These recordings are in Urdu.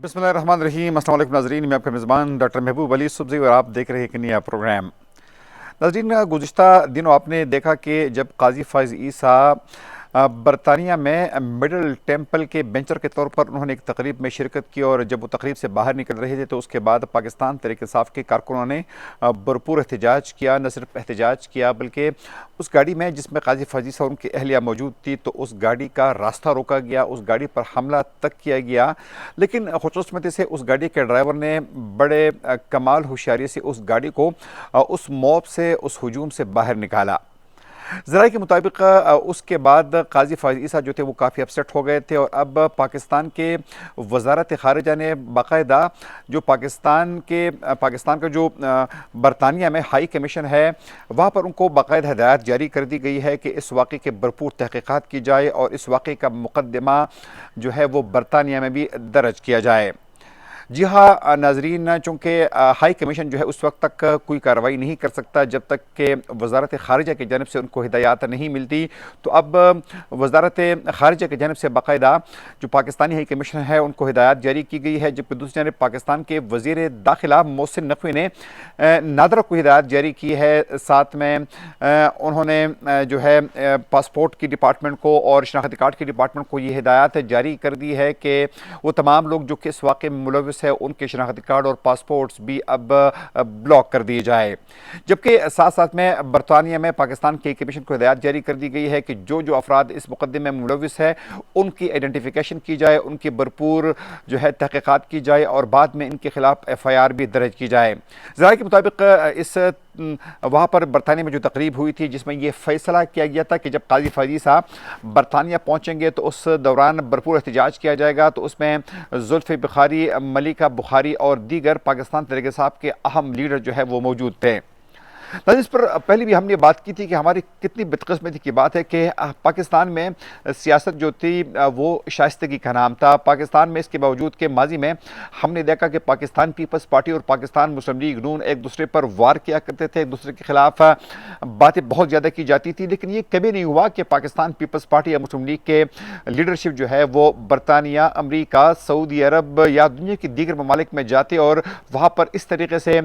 بسم اللہ الرحمن الرحیم۔ السلام علیکم ناظرین، میں آپ کا میزبان ڈاکٹر محبوب علی سبزی اور آپ دیکھ رہے ہیں ایک نیا پروگرام۔ ناظرین، گزشتہ دنوں آپ نے دیکھا کہ جب قاضی فائز عیسیٰ برطانیہ میں مڈل ٹیمپل کے بینچر کے طور پر انہوں نے ایک تقریب میں شرکت کی، اور جب وہ تقریب سے باہر نکل رہے تھے تو اس کے بعد پاکستان تحریک انصاف کے کارکنوں نے بھرپور احتجاج کیا۔ نہ صرف احتجاج کیا بلکہ اس گاڑی میں جس میں قاضی فائز عیسیٰ اور ان کی اہلیہ موجود تھی تو اس گاڑی کا راستہ روکا گیا، اس گاڑی پر حملہ تک کیا گیا، لیکن خوشقسمتی سے اس گاڑی کے ڈرائیور نے بڑے کمال ہوشیاری سے اس گاڑی کو اس موب سے، اس ہجوم سے باہر نکالا۔ ذرائع کے مطابق اس کے بعد قاضی فائز عیسیٰ جو تھے وہ کافی اپسیٹ ہو گئے تھے، اور اب پاکستان کے وزارت خارجہ نے باقاعدہ جو پاکستان کا جو برطانیہ میں ہائی کمیشن ہے وہاں پر ان کو باقاعدہ ہدایت جاری کر دی گئی ہے کہ اس واقعے کے بھرپور تحقیقات کی جائے اور اس واقعے کا مقدمہ جو ہے وہ برطانیہ میں بھی درج کیا جائے۔ جی ہاں ناظرین، چونکہ ہائی کمیشن جو ہے اس وقت تک کوئی کارروائی نہیں کر سکتا جب تک کہ وزارت خارجہ کی جانب سے ان کو ہدایات نہیں ملتی، تو اب وزارت خارجہ کی جانب سے باقاعدہ جو پاکستانی ہائی کمیشن ہے ان کو ہدایات جاری کی گئی ہے، جبکہ دوسری جانب پاکستان کے وزیر داخلہ محسن نقوی نے نادرا کو ہدایت جاری کی ہے۔ ساتھ میں انہوں نے جو ہے پاسپورٹ کی ڈپارٹمنٹ کو اور شناختی کارڈ کی ڈپارٹمنٹ کو یہ ہدایت جاری کر دی ہے کہ وہ تمام لوگ جو کہ اس واقعے میں ملوث ہے ان کے شناختی کارڈ اور پاسپورٹس بھی اب بلاک کر دیے جائے، جبکہ ساتھ ساتھ میں برطانیہ میں پاکستان کے کمیشن کو ہدایت جاری کر دی گئی ہے کہ جو افراد اس مقدمے میں ملوث ہے ان کی آئیڈینٹیفیکیشن کی جائے، ان کی بھرپور جو ہے تحقیقات کی جائے اور بعد میں ان کے خلاف ایف آئی آر بھی درج کی جائے۔ ذرائع کے مطابق اس وہاں پر برطانیہ میں جو تقریب ہوئی تھی جس میں یہ فیصلہ کیا گیا تھا کہ جب قاضی فائز عیسیٰ برطانیہ پہنچیں گے تو اس دوران بھرپور احتجاج کیا جائے گا، تو اس میں زلفی بخاری، ملیکہ بخاری اور دیگر پاکستان تحریک انصاف کے اہم لیڈر جو ہے وہ موجود تھے۔ اس پر پہلے بھی ہم نے بات کی تھی کہ ہماری کتنی بدقسمتی کی بات ہے کہ پاکستان میں سیاست جو تھی وہ شائستگی کا نام تھا۔ پاکستان میں اس کے باوجود کہ ماضی میں ہم نے دیکھا کہ پاکستان پیپلز پارٹی اور پاکستان مسلم لیگ نون ایک دوسرے پر وار کیا کرتے تھے، ایک دوسرے کے خلاف باتیں بہت زیادہ کی جاتی تھی، لیکن یہ کبھی نہیں ہوا کہ پاکستان پیپلز پارٹی یا مسلم لیگ کے لیڈرشپ جو ہے وہ برطانیہ، امریکہ، سعودی عرب یا دنیا کی دیگر ممالک میں جاتے اور وہاں پر اس طریقے سے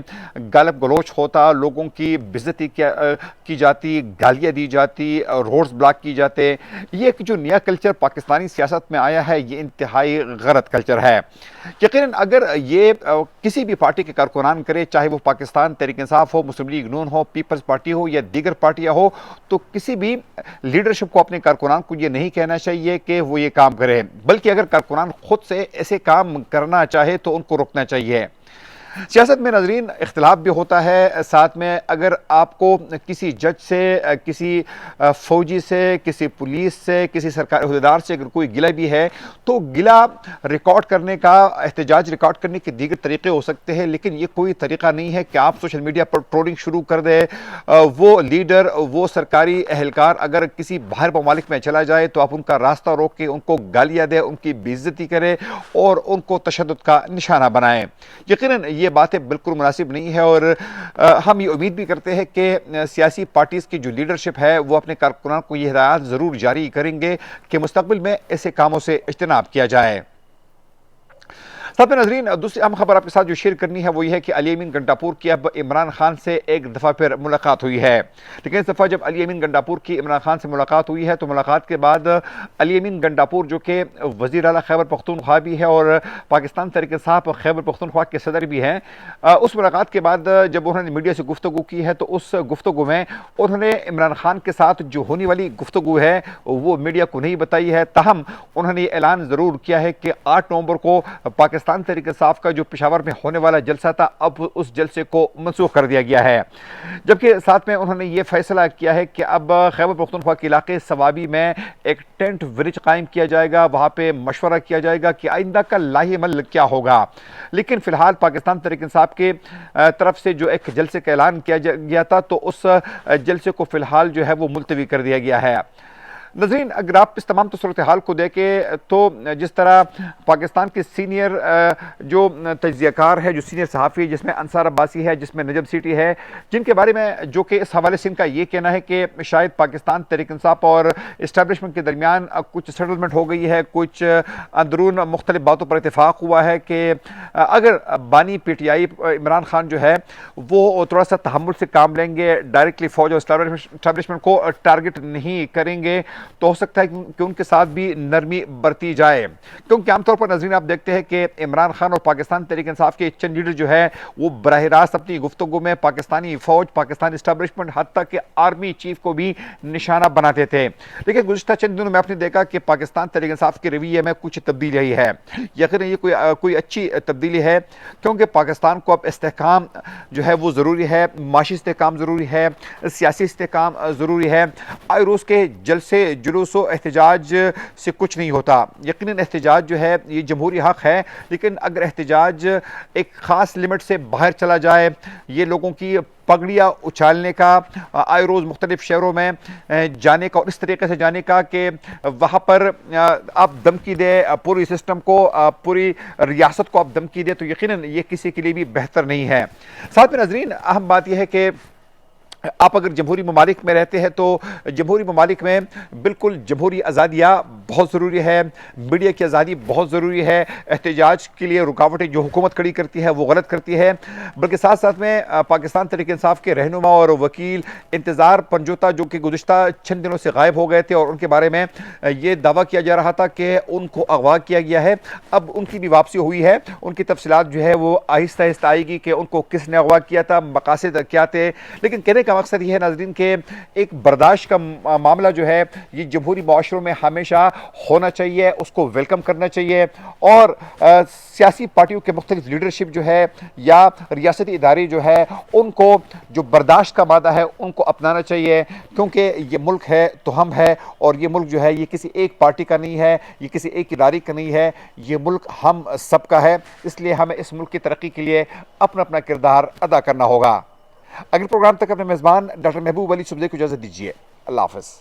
گالب گلوچ ہوتا، لوگوں کی بےعزتی کی جاتی، گالیاں دی جاتی، روڈز بلاک کی جاتے۔ یہ ایک جو نیا کلچر پاکستانی سیاست میں آیا ہے یہ انتہائی غلط کلچر ہے۔ یقیناً اگر یہ کسی بھی پارٹی کے کارکنان کرے، چاہے وہ پاکستان تحریک انصاف ہو، مسلم لیگ نون ہو، پیپلز پارٹی ہو یا دیگر پارٹیاں ہو، تو کسی بھی لیڈرشپ کو اپنے کارکنان کو یہ نہیں کہنا چاہیے کہ وہ یہ کام کرے، بلکہ اگر کارکنان خود سے ایسے کام کرنا چاہے تو ان کو روکنا چاہیے۔ سیاست میں ناظرین اختلاف بھی ہوتا ہے، ساتھ میں اگر آپ کو کسی جج سے، کسی فوجی سے، کسی پولیس سے، کسی سرکاری عہدیدار سے اگر کوئی گلہ بھی ہے تو گلہ ریکارڈ کرنے کا، احتجاج ریکارڈ کرنے کے دیگر طریقے ہو سکتے ہیں، لیکن یہ کوئی طریقہ نہیں ہے کہ آپ سوشل میڈیا پر ٹرولنگ شروع کر دیں۔ وہ لیڈر، وہ سرکاری اہلکار اگر کسی باہر ممالک میں چلا جائے تو آپ ان کا راستہ روک کے ان کو گالیاں دیں، ان کی بے عزتی کریں اور ان کو تشدد کا نشانہ بنائیں۔ یقیناً یہ باتیں بالکل مناسب نہیں ہے، اور ہم یہ امید بھی کرتے ہیں کہ سیاسی پارٹیز کی جو لیڈرشپ ہے وہ اپنے کارکنان کو یہ ہدایات ضرور جاری کریں گے کہ مستقبل میں ایسے کاموں سے اجتناب کیا جائے۔ ساتھ میں ناظرین دوسری اہم خبر آپ کے ساتھ جو شیئر کرنی ہے وہ یہ ہے کہ علی امین گنڈاپور کی اب عمران خان سے ایک دفعہ پھر ملاقات ہوئی ہے، لیکن اس دفعہ جب علی امین گنڈاپور کی عمران خان سے ملاقات ہوئی ہے تو ملاقات کے بعد علی امین گنڈاپور جو کہ وزیر اعلیٰ خیبر پختونخوا بھی ہے اور پاکستان تحریک انصاف خیبر پختونخوا کے صدر بھی ہیں، اس ملاقات کے بعد جب انہوں نے میڈیا سے گفتگو کی ہے تو اس گفتگو میں انہوں نے عمران خان کے ساتھ جو ہونے والی گفتگو ہے وہ میڈیا کو نہیں بتائی ہے، تاہم انہوں نے یہ اعلان ضرور کیا ہے کہ 8 نومبر کو پاکستان تحریک انصاف کا جو پشاور میں ہونے والا جلسہ تھا اب اس جلسے کو منسوخ کر دیا گیا ہے، جبکہ ساتھ میں انہوں نے یہ فیصلہ کیا ہے کہ اب خیبر پختونخوا کے علاقے سوابی میں ایک ٹینٹ ویلیج قائم کیا جائے گا، وہاں پہ مشورہ کیا جائے گا کہ آئندہ کا لاہے عمل کیا ہوگا، لیکن فی الحال پاکستان تحریک انصاف کے طرف سے جو ایک جلسے کا اعلان کیا گیا تھا تو اس جلسے کو فی الحال جو ہے وہ ملتوی کر دیا گیا ہے۔ ناظرین، اگر آپ اس تمام صورتحال کو دیکھیں تو جس طرح پاکستان کے سینئر جو تجزیہ کار ہے، جو سینئر صحافی، جس میں انصار عباسی ہے، جس میں نجم سیٹی ہے، جن کے بارے میں جو کہ اس حوالے سے ان کا یہ کہنا ہے کہ شاید پاکستان تحریک انصاف اور اسٹیبلشمنٹ کے درمیان کچھ سیٹلمنٹ ہو گئی ہے، کچھ اندرون مختلف باتوں پر اتفاق ہوا ہے کہ اگر بانی P T I Imran Khan جو ہے وہ تھوڑا سا تحمل سے کام لیں گے، ڈائریکٹلی فوج اور اسٹیبلشمنٹ کو ٹارگٹ نہیں کریں گے، تو ہو سکتا ہے کہ ان کے ساتھ بھی نرمی برتی جائے، کیونکہ عام طور پر ناظرین آپ دیکھتے ہیں کہ عمران خان اور پاکستان تحریک انصاف کے چند لیڈر جو ہے وہ براہ راست اپنی گفتگو میں پاکستانی فوج، پاکستانی اسٹیبلشمنٹ، حتیٰ کہ آرمی چیف کو بھی نشانہ بناتے تھے۔ لیکن گزشتہ چند دنوں میں آپ نے دیکھا کہ پاکستان تحریک انصاف کے رویے میں کچھ تبدیلی آئی ہے، یقیناً یہ کوئی اچھی تبدیلی ہے، کیونکہ پاکستان کو اب استحکام جو ہے وہ ضروری ہے، معاشی استحکام ضروری ہے، سیاسی استحکام ضروری ہے۔ آئے روز کے جلسے، جلوس و احتجاج سے کچھ نہیں ہوتا، یقیناً احتجاج جو ہے یہ جمہوری حق ہے، لیکن اگر احتجاج ایک خاص لمٹ سے باہر چلا جائے، یہ لوگوں کی پگڑیاں اچھالنے کا، آئے روز مختلف شہروں میں جانے کا اور اس طریقے سے جانے کا کہ وہاں پر آپ دھمکی دے پوری سسٹم کو، پوری ریاست کو آپ دھمکی دے، تو یقیناً یہ کسی کے لیے بھی بہتر نہیں ہے۔ ساتھ میں ناظرین اہم بات یہ ہے کہ آپ اگر جمہوری ممالک میں رہتے ہیں تو جمہوری ممالک میں بالکل جمہوری آزادیاں بہت ضروری ہے، میڈیا کی آزادی بہت ضروری ہے، احتجاج کے لیے رکاوٹیں جو حکومت کھڑی کرتی ہے وہ غلط کرتی ہے، بلکہ ساتھ ساتھ میں پاکستان تحریک انصاف کے رہنما اور وکیل انتظار پنجوتا جو کہ گزشتہ چند دنوں سے غائب ہو گئے تھے اور ان کے بارے میں یہ دعویٰ کیا جا رہا تھا کہ ان کو اغوا کیا گیا ہے، اب ان کی بھی واپسی ہوئی ہے، ان کی تفصیلات جو ہے وہ آہستہ آہستہ آئے گی کہ ان کو کس نے اغوا کیا تھا، مقاصد کیا تھے، لیکن کہنے کا مقصد یہ ہے ناظرین کہ ایک برداشت کا معاملہ جو ہے یہ جمہوری معاشروں میں ہمیشہ ہونا چاہیے، اس کو ویلکم کرنا چاہیے، اور سیاسی پارٹیوں کے مختلف لیڈرشپ جو ہے یا ریاستی ادارے جو ہے ان کو جو برداشت کا مادہ ہے ان کو اپنانا چاہیے، کیونکہ یہ ملک ہے تو ہم ہے، اور یہ ملک جو ہے یہ کسی ایک پارٹی کا نہیں ہے، یہ کسی ایک ادارے کا نہیں ہے، یہ ملک ہم سب کا ہے، اس لیے ہمیں اس ملک کی ترقی کے لیے اپنا اپنا کردار ادا کرنا ہوگا۔ اگلے پروگرام تک اپنے میزبان ڈاکٹر محبوب علی سبزئی کو اجازت دیجیے۔ اللہ حافظ۔